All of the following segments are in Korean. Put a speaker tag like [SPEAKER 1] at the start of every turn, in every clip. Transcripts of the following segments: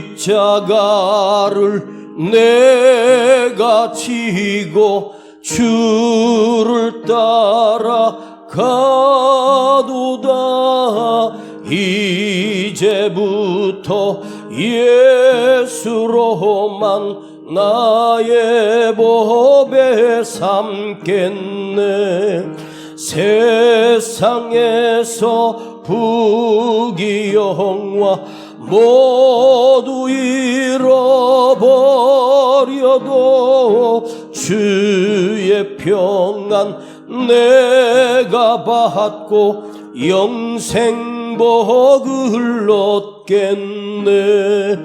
[SPEAKER 1] 십자가를 내가 지고 주를 따라 가도다. 이제부터 예수로만 나의 법에 삼겠네. 세상에서 부귀영화 모두 잃어버려도 주의 평안 내가 받고 영생복을 얻겠네.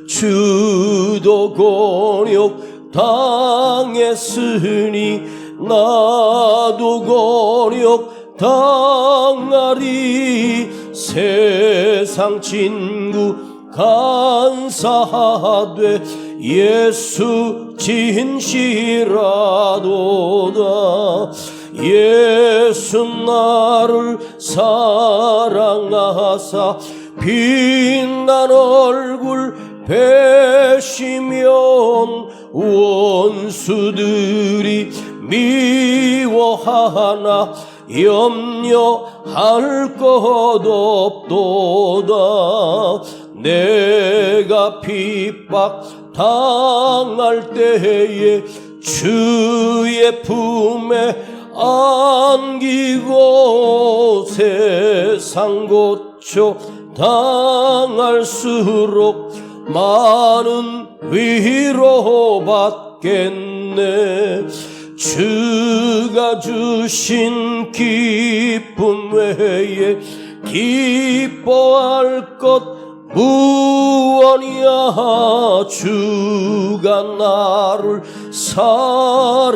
[SPEAKER 1] 주도 곤욕 당했으니 나도 곤욕 당하리. 세상 친구 간사하되 예수 진실하도다. 예수 나를 사랑하사 빛난 얼굴 배시면 원수들이 미워하나 염려할 것 없도다. 내가 핍박 당할 때에 주의 품에 안기고 세상 고초 당할수록 많은 위로 받겠네. 주가 주신 기쁨 외에 기뻐할 것 무엇이야. 주가 나를 사랑하니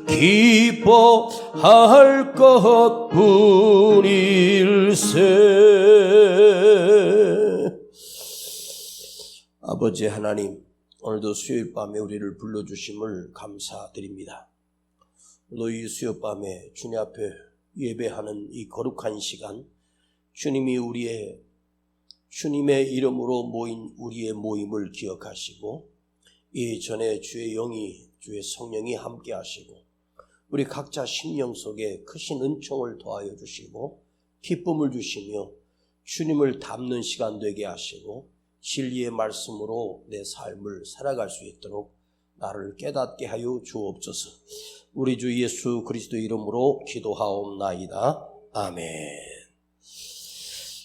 [SPEAKER 1] 기뻐할 것뿐일세. 아버지 하나님, 오늘도 수요일 밤에 우리를 불러주심을 감사드립니다. 오늘 이 수요일 밤에 주님 앞에 예배하는 이 거룩한 시간, 주님이 주님의 이름으로 모인 우리의 모임을 기억하시고 이전에 주의 영이, 주의 성령이 함께 하시고 우리 각자 심령 속에 크신 은총을 더하여 주시고 기쁨을 주시며 주님을 닮는 시간 되게 하시고 진리의 말씀으로 내 삶을 살아갈 수 있도록 나를 깨닫게 하여 주옵소서. 우리 주 예수 그리스도 이름으로 기도하옵나이다. 아멘.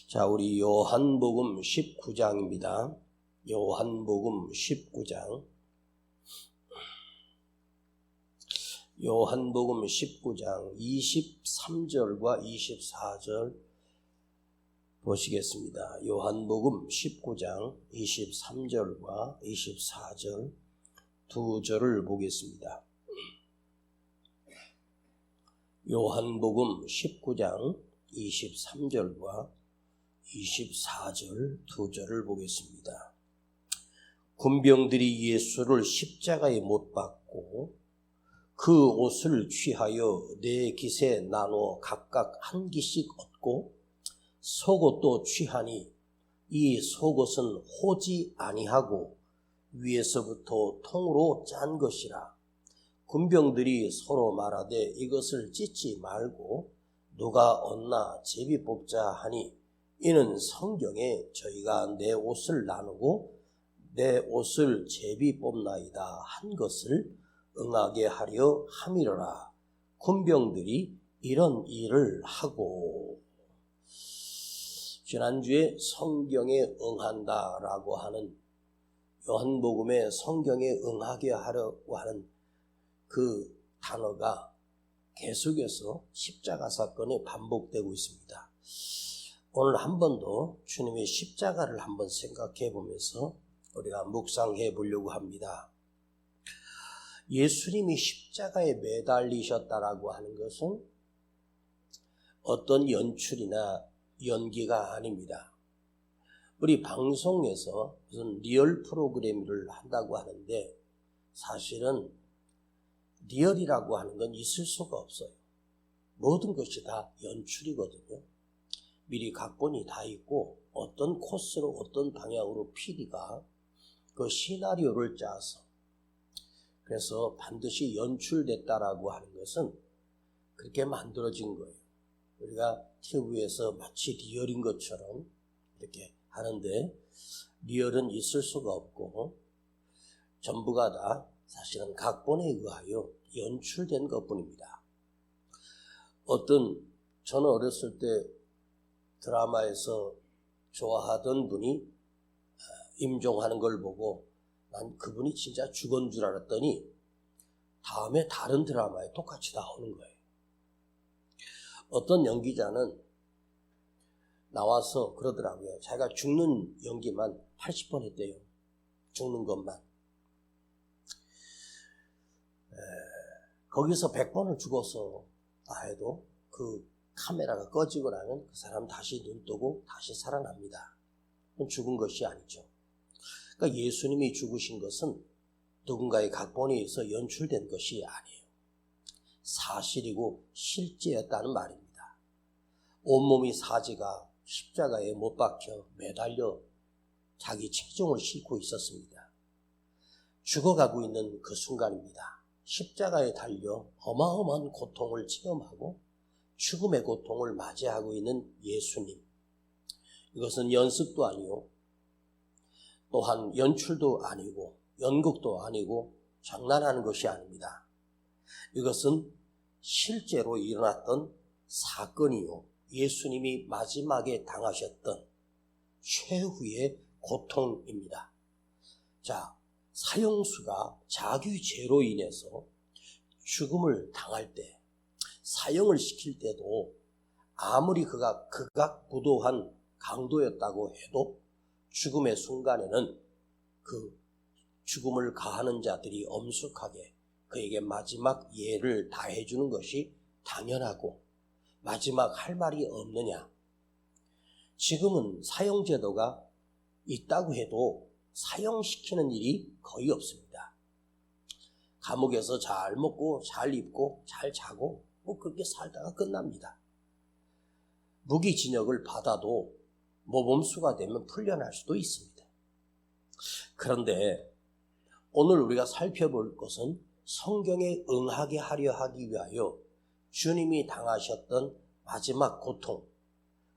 [SPEAKER 1] 자, 우리 요한복음 19장입니다. 요한복음 19장. 요한복음 19장 23절과 24절 보시겠습니다. 요한복음 19장 23절과 24절 두 절을 보겠습니다. 요한복음 19장 23절과 24절 두 절을 보겠습니다. 군병들이 예수를 십자가에 못 박고 그 옷을 취하여 네 깃에 나눠 각각 한 깃씩 얻고 속옷도 취하니 이 속옷은 호지 아니하고 위에서부터 통으로 짠 것이라. 군병들이 서로 말하되 이것을 찢지 말고 누가 얻나 제비 뽑자 하니 이는 성경에 저희가 내 옷을 나누고 내 옷을 제비 뽑나이다 한 것을 응하게 하려 함이로라. 군병들이 이런 일을 하고. 지난주에 성경에 응한다라고 하는 요한복음의 성경에 응하게 하려고 하는 그 단어가 계속해서 십자가 사건이 반복되고 있습니다. 오늘 한 번 더 주님의 십자가를 한번 생각해 보면서 우리가 묵상해 보려고 합니다. 예수님이 십자가에 매달리셨다라고 하는 것은 어떤 연출이나 연기가 아닙니다. 우리 방송에서 무슨 리얼 프로그램을 한다고 하는데 사실은 리얼이라고 하는 건 있을 수가 없어요. 모든 것이 다 연출이거든요. 미리 각본이 다 있고 어떤 코스로 어떤 방향으로 PD가 그 시나리오를 짜서 그래서 반드시 연출됐다라고 하는 것은 그렇게 만들어진 거예요. 우리가 TV에서 마치 리얼인 것처럼 이렇게 하는데 리얼은 있을 수가 없고 전부가 다 사실은 각본에 의하여 연출된 것뿐입니다. 저는 어렸을 때 드라마에서 좋아하던 분이 임종하는 걸 보고 난 그분이 진짜 죽은 줄 알았더니 다음에 다른 드라마에 똑같이 나오는 거예요. 어떤 연기자는 나와서 그러더라고요. 자기가 죽는 연기만 80번 했대요. 죽는 것만. 거기서 100번을 죽어서 다 해도 그 카메라가 꺼지고 나면 그 사람 다시 눈 뜨고 다시 살아납니다. 그건 죽은 것이 아니죠. 그러니까 예수님이 죽으신 것은 누군가의 각본에 의해서 연출된 것이 아니에요. 사실이고 실제였다는 말입니다. 온몸이 사지가 십자가에 못 박혀 매달려 자기 체중을 싣고 있었습니다. 죽어가고 있는 그 순간입니다. 십자가에 달려 어마어마한 고통을 체험하고 죽음의 고통을 맞이하고 있는 예수님. 이것은 연습도 아니고 또한 연출도 아니고 연극도 아니고 장난하는 것이 아닙니다. 이것은 실제로 일어났던 사건이요. 예수님이 마지막에 당하셨던 최후의 고통입니다. 자, 사형수가 자기 죄로 인해서 죽음을 당할 때, 사형을 시킬 때도 아무리 그가 극악무도한 강도였다고 해도 죽음의 순간에는 그 죽음을 가하는 자들이 엄숙하게 그에게 마지막 예를 다해주는 것이 당연하고 마지막 할 말이 없느냐. 지금은 사형제도가 있다고 해도 사형시키는 일이 거의 없습니다. 감옥에서 잘 먹고 잘 입고 잘 자고 그렇게 살다가 끝납니다. 무기징역을 받아도 모범수가 되면 풀려날 수도 있습니다. 그런데 오늘 우리가 살펴볼 것은 성경에 응하게 하려 하기 위하여 주님이 당하셨던 마지막 고통,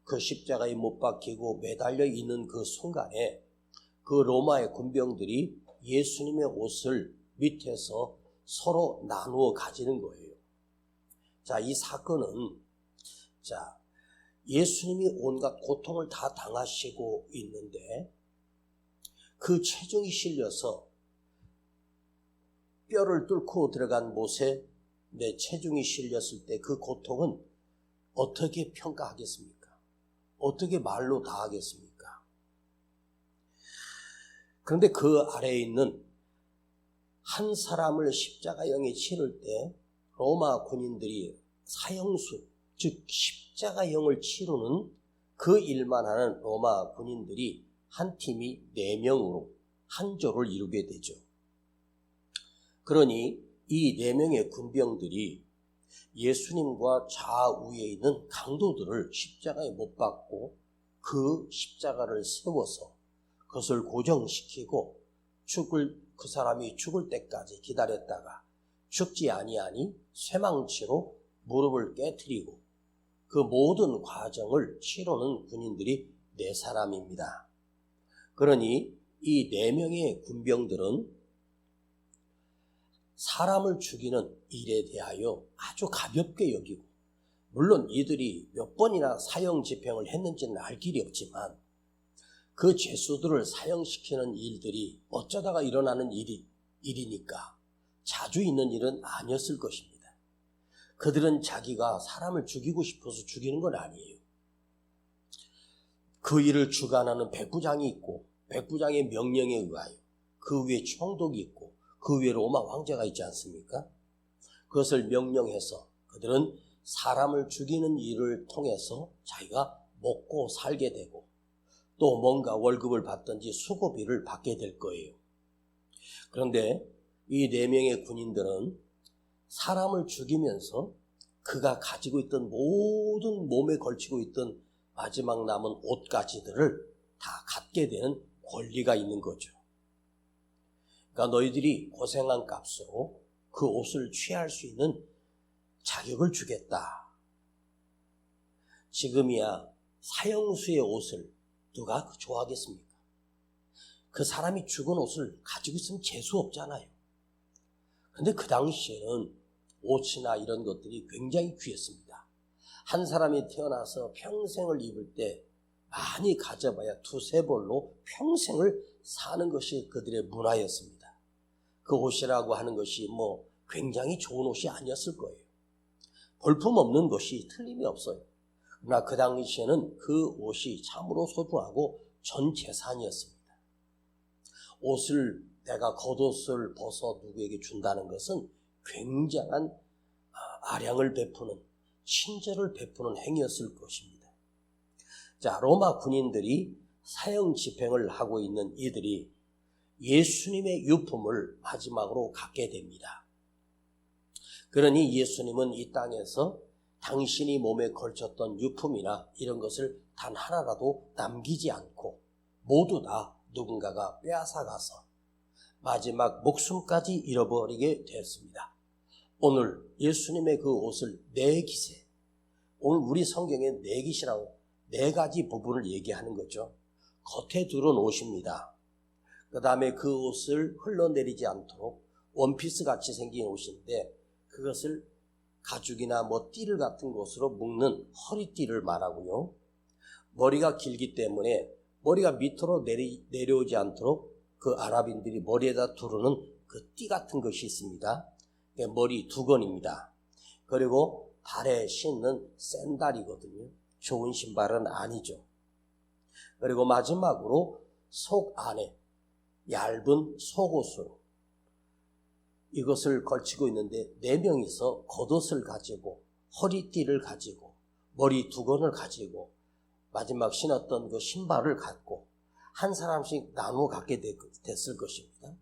[SPEAKER 1] 그 십자가에 못 박히고 매달려 있는 그 순간에 그 로마의 군병들이 예수님의 옷을 밑에서 서로 나누어 가지는 거예요. 자, 이 사건은 예수님이 온갖 고통을 다 당하시고 있는데 그 체중이 실려서 뼈를 뚫고 들어간 못에 내 체중이 실렸을 때 그 고통은 어떻게 평가하겠습니까? 어떻게 말로 다 하겠습니까? 그런데 그 아래에 있는 한 사람을 십자가형에 치를 때 로마 군인들이 사형수, 즉 십자가형을 치르는 그 일만 하는 로마 군인들이 한 팀이 4명으로 한 조를 이루게 되죠. 그러니 이 4명의 군병들이 예수님과 좌우에 있는 강도들을 십자가에 못 박고 그 십자가를 세워서 그것을 고정시키고 그 사람이 죽을 때까지 기다렸다가 죽지 아니하니 쇠망치로 무릎을 깨트리고 그 모든 과정을 치르는 군인들이 4사람입니다. 그러니 이 4명의 군병들은 사람을 죽이는 일에 대하여 아주 가볍게 여기고, 물론 이들이 몇 번이나 사형 집행을 했는지는 알 길이 없지만 그 죄수들을 사형시키는 일들이 어쩌다가 일어나는 일이니까 자주 있는 일은 아니었을 것입니다. 그들은 자기가 사람을 죽이고 싶어서 죽이는 건 아니에요. 그 일을 주관하는 백부장이 있고 백부장의 명령에 의하여 그 위에 총독이 있고 그 위에 로마 황제가 있지 않습니까? 그것을 명령해서 그들은 사람을 죽이는 일을 통해서 자기가 먹고 살게 되고 또 뭔가 월급을 받든지 수고비를 받게 될 거예요. 그런데 이 4명의 군인들은 사람을 죽이면서 그가 가지고 있던 모든 몸에 걸치고 있던 마지막 남은 옷가지들을 다 갖게 되는 권리가 있는 거죠. 그러니까 너희들이 고생한 값으로 그 옷을 취할 수 있는 자격을 주겠다. 지금이야 사형수의 옷을 누가 좋아하겠습니까? 그 사람이 죽은 옷을 가지고 있으면 재수 없잖아요. 근데 그 당시에는 옷이나 이런 것들이 굉장히 귀했습니다. 한 사람이 태어나서 평생을 입을 때 많이 가져봐야 두세 벌로 평생을 사는 것이 그들의 문화였습니다. 그 옷이라고 하는 것이 굉장히 좋은 옷이 아니었을 거예요. 볼품없는 것이 틀림이 없어요. 그러나 그 당시에는 그 옷이 참으로 소중하고 전 재산이었습니다. 옷을 내가 겉옷을 벗어 누구에게 준다는 것은 굉장한 아량을 베푸는, 친절을 베푸는 행위였을 것입니다. 자, 로마 군인들이 사형 집행을 하고 있는 이들이 예수님의 유품을 마지막으로 갖게 됩니다. 그러니 예수님은 이 땅에서 당신이 몸에 걸쳤던 유품이나 이런 것을 단 하나라도 남기지 않고 모두 다 누군가가 빼앗아가서 마지막 목숨까지 잃어버리게 되었습니다. 오늘 예수님의 그 옷을 내기세, 오늘 우리 성경에 내깃이라고 4가지 부분을 얘기하는 거죠. 겉에 두른 옷입니다. 그 다음에 그 옷을 흘러내리지 않도록 원피스 같이 생긴 옷인데 그것을 가죽이나 띠를 같은 것으로 묶는 허리띠를 말하고요. 머리가 길기 때문에 머리가 밑으로 내려오지 않도록 그 아랍인들이 머리에다 두르는 그 띠 같은 것이 있습니다. 머리 두건입니다. 그리고 발에 신는 샌들이거든요. 좋은 신발은 아니죠. 그리고 마지막으로 속 안에 얇은 속옷으로 이것을 걸치고 있는데 4명이서 겉옷을 가지고 허리띠를 가지고 머리 두건을 가지고 마지막 신었던 그 신발을 갖고 한 사람씩 나누어 갖게 됐을 것입니다.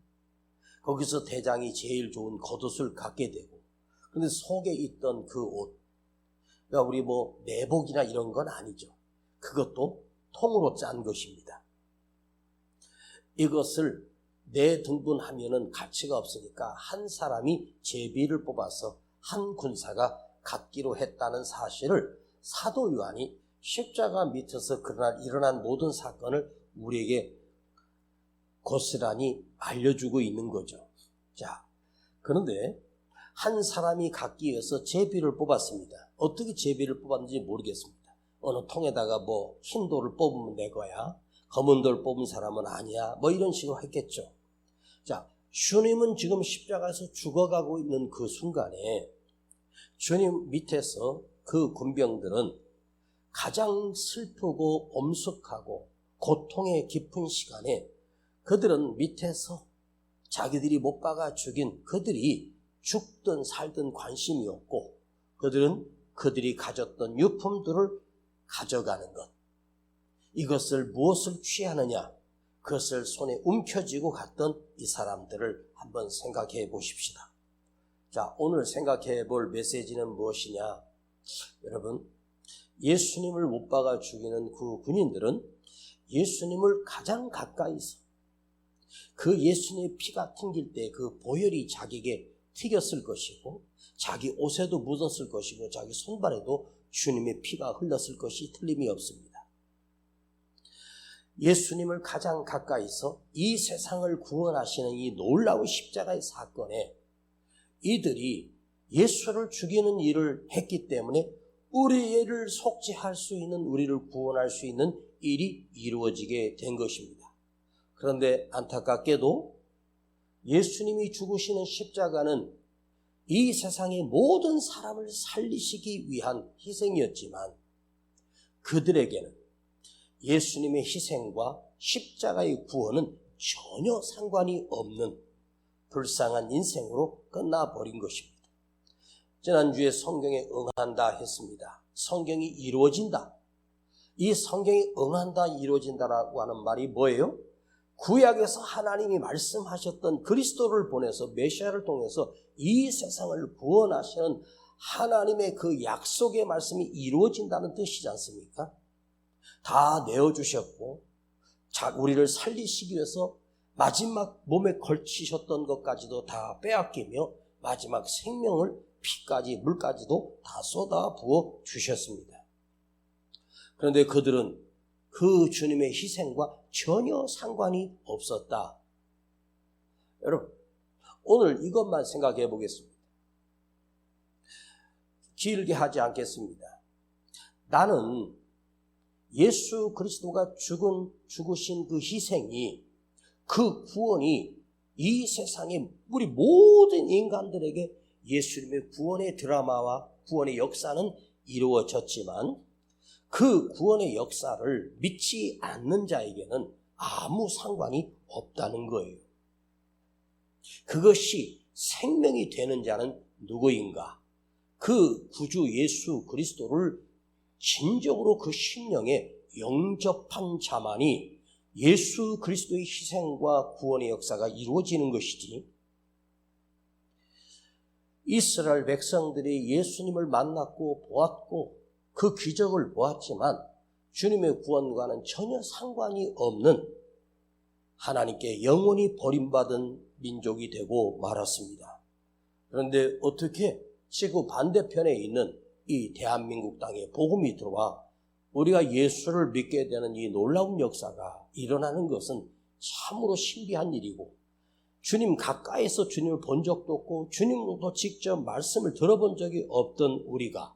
[SPEAKER 1] 거기서 대장이 제일 좋은 겉옷을 갖게 되고 근데 속에 있던 그 옷, 그러니까 우리 내복이나 이런 건 아니죠. 그것도 통으로 짠 것입니다. 이것을 4등분하면은 가치가 없으니까 한 사람이 제비를 뽑아서 한 군사가 갖기로 했다는 사실을 사도 요한이 십자가 밑에서 그날 일어난 모든 사건을 우리에게 고스란히 알려주고 있는 거죠. 자, 그런데 한 사람이 갖기 위해서 제비를 뽑았습니다. 어떻게 제비를 뽑았는지 모르겠습니다. 어느 통에다가 흰 돌을 뽑으면 내 거야, 검은 돌 뽑은 사람은 아니야, 이런 식으로 했겠죠. 자, 주님은 지금 십자가에서 죽어가고 있는 그 순간에 주님 밑에서 그 군병들은 가장 슬프고 엄숙하고 고통의 깊은 시간에 그들은 밑에서 자기들이 못 박아 죽인 그들이 죽든 살든 관심이 없고 그들은 그들이 가졌던 유품들을 가져가는 것, 이것을 무엇을 취하느냐, 그것을 손에 움켜쥐고 갔던 이 사람들을 한번 생각해 보십시다. 자, 오늘 생각해 볼 메시지는 무엇이냐? 여러분, 예수님을 못 박아 죽이는 그 군인들은 예수님을 가장 가까이서 그 예수님의 피가 튕길 때 그 보혈이 자기에게 튀겼을 것이고 자기 옷에도 묻었을 것이고 자기 손발에도 주님의 피가 흘렀을 것이 틀림이 없습니다. 예수님을 가장 가까이서 이 세상을 구원하시는 이 놀라운 십자가의 사건에 이들이 예수를 죽이는 일을 했기 때문에 우리를 속죄할 수 있는, 우리를 구원할 수 있는 일이 이루어지게 된 것입니다. 그런데 안타깝게도 예수님이 죽으시는 십자가는 이 세상의 모든 사람을 살리시기 위한 희생이었지만 그들에게는 예수님의 희생과 십자가의 구원은 전혀 상관이 없는 불쌍한 인생으로 끝나버린 것입니다. 지난주에 성경에 응한다 했습니다. 성경이 이루어진다. 이 성경이 응한다, 이루어진다라고 하는 말이 뭐예요? 구약에서 하나님이 말씀하셨던 그리스도를 보내서 메시아를 통해서 이 세상을 구원하시는 하나님의 그 약속의 말씀이 이루어진다는 뜻이지 않습니까? 다 내어주셨고 우리를 살리시기 위해서 마지막 몸에 걸치셨던 것까지도 다 빼앗기며 마지막 생명을 피까지 물까지도 다 쏟아 부어 주셨습니다. 그런데 그들은 그 주님의 희생과 전혀 상관이 없었다. 여러분, 오늘 이것만 생각해 보겠습니다. 길게 하지 않겠습니다. 나는 예수 그리스도가 죽으신 그 희생이, 그 구원이 이 세상의 우리 모든 인간들에게 예수님의 구원의 드라마와 구원의 역사는 이루어졌지만 그 구원의 역사를 믿지 않는 자에게는 아무 상관이 없다는 거예요. 그것이 생명이 되는 자는 누구인가? 그 구주 예수 그리스도를 진정으로 그 심령에 영접한 자만이 예수 그리스도의 희생과 구원의 역사가 이루어지는 것이지, 이스라엘 백성들이 예수님을 만났고 보았고 그 기적을 보았지만 주님의 구원과는 전혀 상관이 없는 하나님께 영원히 버림받은 민족이 되고 말았습니다. 그런데 어떻게 지구 반대편에 있는 이 대한민국 땅에 복음이 들어와 우리가 예수를 믿게 되는 이 놀라운 역사가 일어나는 것은 참으로 신비한 일이고, 주님 가까이서 주님을 본 적도 없고 주님으로부터 직접 말씀을 들어본 적이 없던 우리가,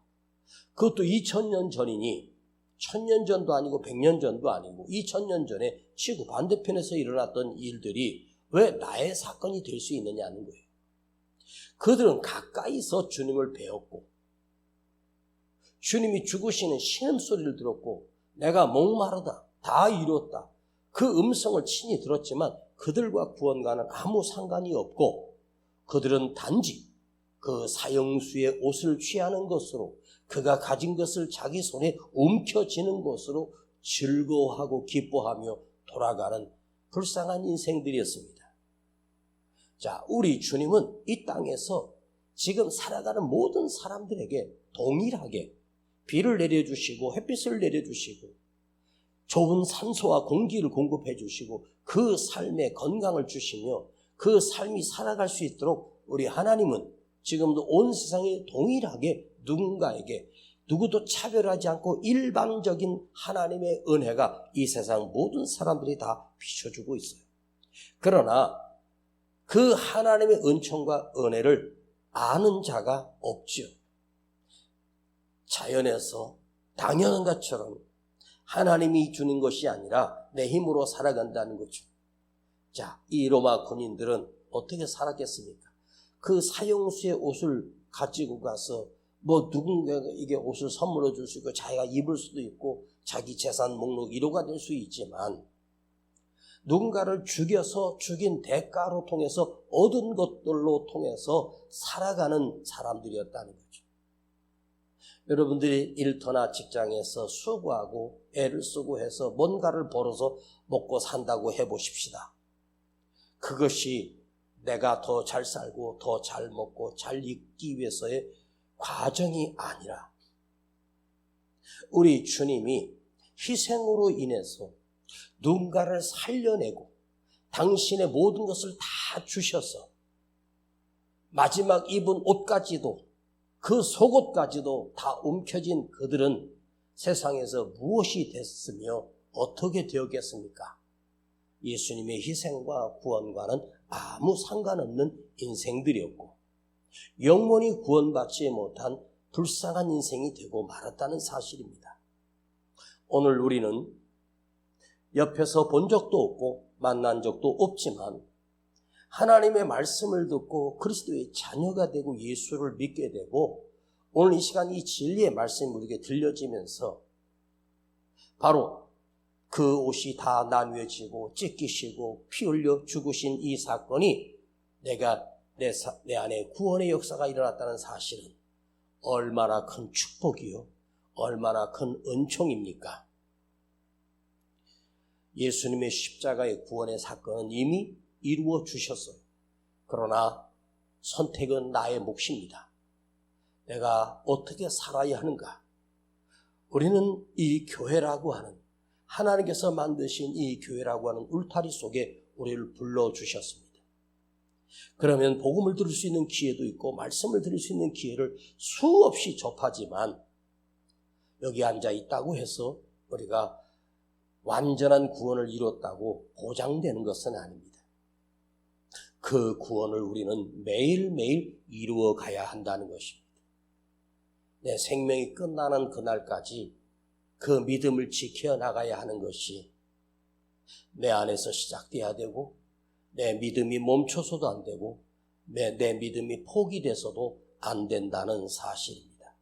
[SPEAKER 1] 그것도 2000년 전이니 1000년 전도 아니고 100년 전도 아니고 2000년 전에 지구 반대편에서 일어났던 일들이 왜 나의 사건이 될 수 있느냐는 거예요. 그들은 가까이서 주님을 배웠고 주님이 죽으시는 신음소리를 들었고 내가 목마르다, 다 이뤘다, 그 음성을 친히 들었지만 그들과 구원과는 아무 상관이 없고, 그들은 단지 그 사형수의 옷을 취하는 것으로, 그가 가진 것을 자기 손에 움켜쥐는 것으로 즐거워하고 기뻐하며 돌아가는 불쌍한 인생들이었습니다. 자, 우리 주님은 이 땅에서 지금 살아가는 모든 사람들에게 동일하게 비를 내려주시고 햇빛을 내려주시고 좋은 산소와 공기를 공급해 주시고 그 삶에 건강을 주시며 그 삶이 살아갈 수 있도록 우리 하나님은 지금도 온 세상에 동일하게 누군가에게 누구도 차별하지 않고 일방적인 하나님의 은혜가 이 세상 모든 사람들이 다 비춰주고 있어요. 그러나 그 하나님의 은총과 은혜를 아는 자가 없죠. 자연에서 당연한 것처럼 하나님이 주는 것이 아니라 내 힘으로 살아간다는 거죠. 자, 이 로마 군인들은 어떻게 살았겠습니까? 그 사형수의 옷을 가지고 가서 누군가에게 옷을 선물해 줄 수 있고 자기가 입을 수도 있고 자기 재산 목록 1호가 될 수 있지만, 누군가를 죽여서 죽인 대가로 통해서 얻은 것들로 통해서 살아가는 사람들이었다는 거죠. 여러분들이 일터나 직장에서 수고하고 애를 쓰고 해서 뭔가를 벌어서 먹고 산다고 해보십시다. 그것이 내가 더 잘 살고 더 잘 먹고 잘 있기 위해서의 과정이 아니라 우리 주님이 희생으로 인해서 누군가를 살려내고 당신의 모든 것을 다 주셔서 마지막 입은 옷까지도, 그 속옷까지도 다 움켜쥔 그들은 세상에서 무엇이 됐으며 어떻게 되었겠습니까? 예수님의 희생과 구원과는 아무 상관없는 인생들이었고 영원히 구원받지 못한 불쌍한 인생이 되고 말았다는 사실입니다. 오늘 우리는 옆에서 본 적도 없고 만난 적도 없지만 하나님의 말씀을 듣고 그리스도의 자녀가 되고 예수를 믿게 되고 오늘 이 시간 이 진리의 말씀이 우리에게 들려지면서 바로 그 옷이 다 나뉘어지고 찢기시고 피 흘려 죽으신 이 사건이 내가 내 안에 구원의 역사가 일어났다는 사실은 얼마나 큰 축복이요, 얼마나 큰 은총입니까? 예수님의 십자가의 구원의 사건은 이미 이루어 주셨어요. 그러나 선택은 나의 몫입니다. 내가 어떻게 살아야 하는가? 우리는 이 교회라고 하는 하나님께서 만드신 이 교회라고 하는 울타리 속에 우리를 불러주셨습니다. 그러면 복음을 들을 수 있는 기회도 있고 말씀을 들을 수 있는 기회를 수없이 접하지만 여기 앉아 있다고 해서 우리가 완전한 구원을 이뤘다고 보장되는 것은 아닙니다. 그 구원을 우리는 매일매일 이루어 가야 한다는 것입니다. 내 생명이 끝나는 그날까지 그 믿음을 지켜나가야 하는 것이 내 안에서 시작돼야 되고 내 믿음이 멈춰서도 안 되고 내 믿음이 포기돼서도 안 된다는 사실입니다.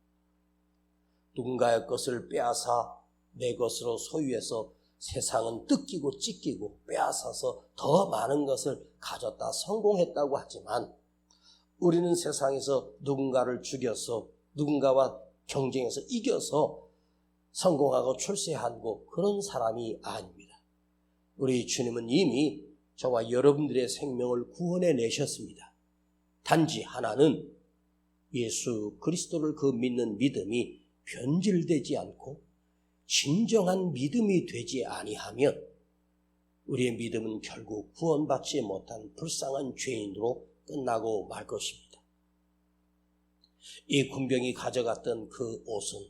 [SPEAKER 1] 누군가의 것을 빼앗아 내 것으로 소유해서 세상은 뜯기고 찢기고 빼앗아서 더 많은 것을 가졌다 성공했다고 하지만 우리는 세상에서 누군가를 죽여서 누군가와 경쟁해서 이겨서 성공하고 출세하고 그런 사람이 아닙니다. 우리 주님은 이미 저와 여러분들의 생명을 구원해 내셨습니다. 단지 하나는 예수 그리스도를 그 믿는 믿음이 변질되지 않고 진정한 믿음이 되지 아니하면 우리의 믿음은 결국 구원받지 못한 불쌍한 죄인으로 끝나고 말 것입니다. 이 군병이 가져갔던 그 옷은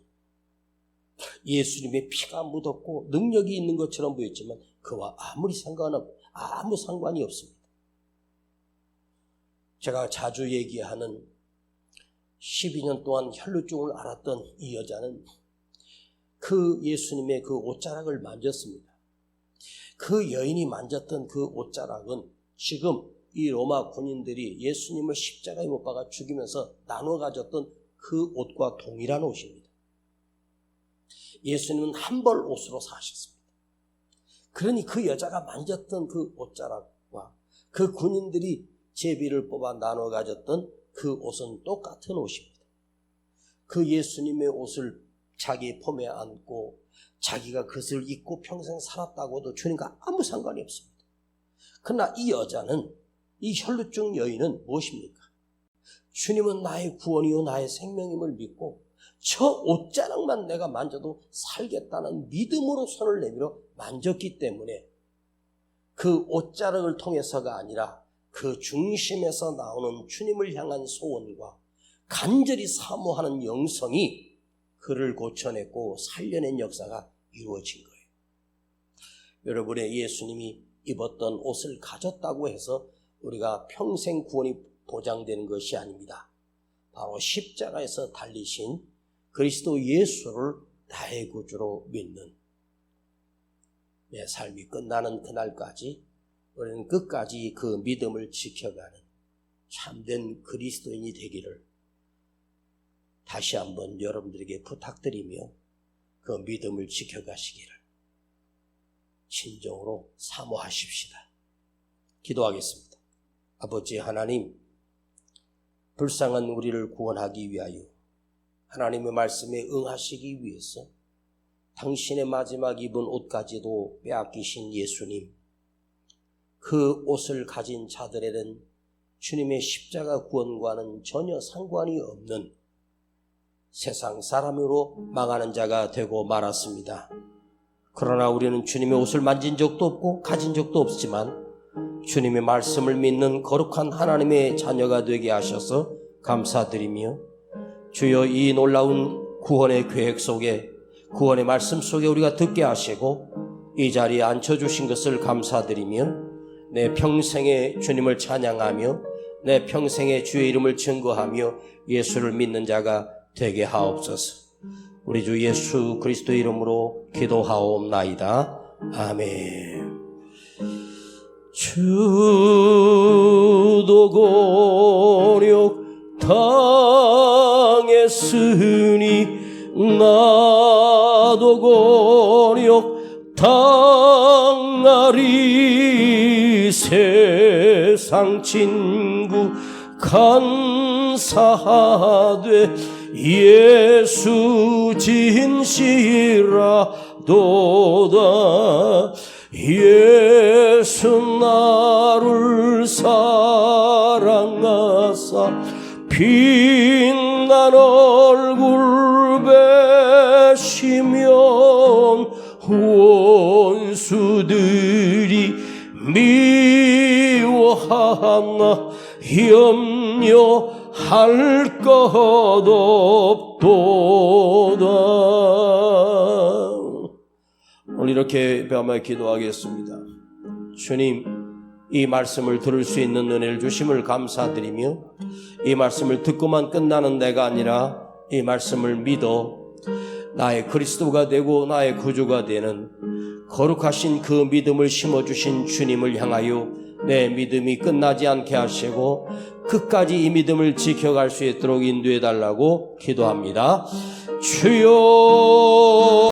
[SPEAKER 1] 예수님의 피가 묻었고 능력이 있는 것처럼 보였지만 그와 아무 상관이 없습니다. 제가 자주 얘기하는 12년 동안 혈루증을 앓았던 이 여자는 그 예수님의 그 옷자락을 만졌습니다. 그 여인이 만졌던 그 옷자락은 지금 이 로마 군인들이 예수님을 십자가에 못 박아 죽이면서 나눠 가졌던 그 옷과 동일한 옷입니다. 예수님은 한 벌 옷으로 사셨습니다. 그러니 그 여자가 만졌던 그 옷자락과 그 군인들이 제비를 뽑아 나눠 가졌던 그 옷은 똑같은 옷입니다. 그 예수님의 옷을 자기 품에 안고 자기가 그것을 입고 평생 살았다고도 주님과 아무 상관이 없습니다. 그러나 이 여자는, 이 혈루증 여인은 무엇입니까? 주님은 나의 구원이요 나의 생명임을 믿고 저 옷자락만 내가 만져도 살겠다는 믿음으로 손을 내밀어 만졌기 때문에 그 옷자락을 통해서가 아니라 그 중심에서 나오는 주님을 향한 소원과 간절히 사모하는 영성이 그를 고쳐냈고 살려낸 역사가 이루어진 거예요. 여러분의 예수님이 입었던 옷을 가졌다고 해서 우리가 평생 구원이 보장되는 것이 아닙니다. 바로 십자가에서 달리신 그리스도 예수를 나의 구주로 믿는 내 삶이 끝나는 그날까지 우리는 끝까지 그 믿음을 지켜가는 참된 그리스도인이 되기를 다시 한번 여러분들에게 부탁드리며 그 믿음을 지켜가시기를 진정으로 사모하십시다. 기도하겠습니다. 아버지 하나님, 불쌍한 우리를 구원하기 위하여 하나님의 말씀에 응하시기 위해서 당신의 마지막 입은 옷까지도 빼앗기신 예수님, 그 옷을 가진 자들에는 주님의 십자가 구원과는 전혀 상관이 없는 세상 사람으로 망하는 자가 되고 말았습니다. 그러나 우리는 주님의 옷을 만진 적도 없고 가진 적도 없지만 주님의 말씀을 믿는 거룩한 하나님의 자녀가 되게 하셔서 감사드리며 주여 이 놀라운 구원의 계획 속에 구원의 말씀 속에 우리가 듣게 하시고 이 자리에 앉혀주신 것을 감사드리며 내 평생에 주님을 찬양하며 내 평생에 주의 이름을 증거하며 예수를 믿는 자가 되게 하옵소서. 우리 주 예수 그리스도 이름으로 기도하옵나이다. 아멘. 주도 곤욕 당했으니 나도 곤욕 당하리. 세상 친구 간사하되 예수 진실하도다. 예수 나를 사랑하사 빛난 얼굴 배시면 원수들이 미워하나 염려할 것 없도다. 오늘 이렇게 배우며 기도하겠습니다. 주님, 이 말씀을 들을 수 있는 은혜를 주심을 감사드리며, 이 말씀을 듣고만 끝나는 내가 아니라 이 말씀을 믿어 나의 그리스도가 되고 나의 구주가 되는 거룩하신 그 믿음을 심어주신 주님을 향하여 내 믿음이 끝나지 않게 하시고 끝까지 이 믿음을 지켜갈 수 있도록 인도해 달라고 기도합니다. 주여.